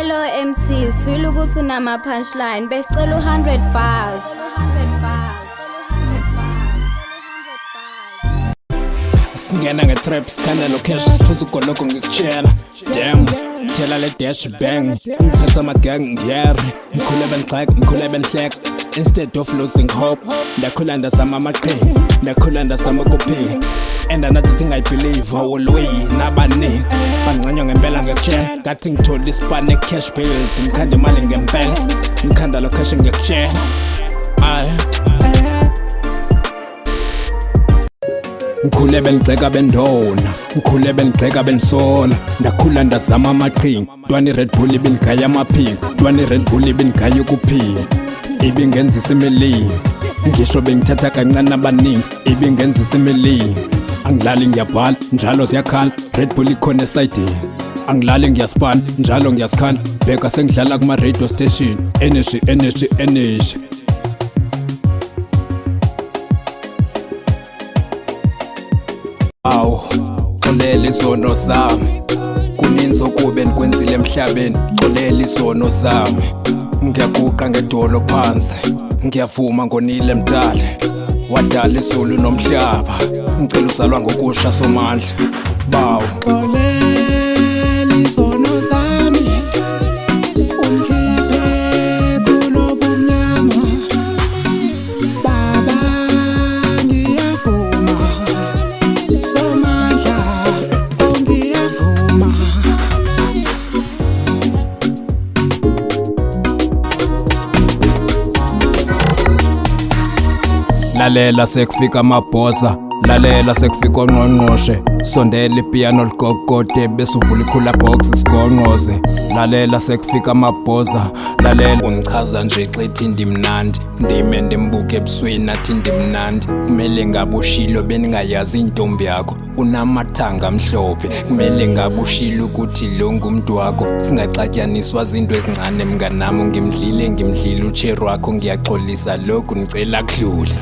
Hello MC, swile ukuthi unama punchline besicela 100 bars. Singena nge-trap sikhanda lo-cash siphuza ugoloko ngikutshela damn tshela le dash bang ngiphethe amagang ngiyari ngikhule benixheka ngikhule benihleka instead of losing hope ndakhula ndazama amaqhinga ndakhula ndazama ukuphila and another thing I believe awolwe nabaningi bangincanywa ngempela ngikutshela ngathi ngithola isipane cash bill ngikhanda imali ngempela ngikhanda lo cash ngikutshela ngikhule benigxeka bendona ngikhule benigxeka benisola ndakhula ndazama amaqhinga ntwana Red Bull ibinigaya amaphiko ntwana Red Bull ibinigaya ukuphila ibingenzisa imilini ngisho bengithatha kancane abaningi ibingenzisa imilini angilali ngiyabhala njalo siyakhala Red Bull ikhona esayidini angilali ngiyaspana njalo ngiyasikhala bheka sengidlala kuma radio station energy xolela isono sami kuninzi okube nikwenzile emhlabeni xolela isono sami ngiyaguqa ngedolo phansi ngiyavuma ngonile mdala wadala izulu nomhlaba ngicela uzalwa ngokusha somandla bawo xolela isono sami ungikhiphe kulobumnyama baba ngiyavuma somandla ngiyavuma lalela sekufika amabhosa lalela sekufika onqonqoshe sondela ipiano ligogode bese uvula ikhula box sigonqoze lalela sekufika amabhosa lalela ungichaza nje xithi ndimnandi ndime ndimbuke ebusweni athi ndimnandi kumele ngabushilo beningayazi intombi yakho unamathanga amhlophe kumele ngabushilo ukuthi lo ngumuntu wakho singaxatyaniswa izinto ezincane mnganami ngimdlile ucherry wakho ngiyaxolisa lokhu ngicela kudlule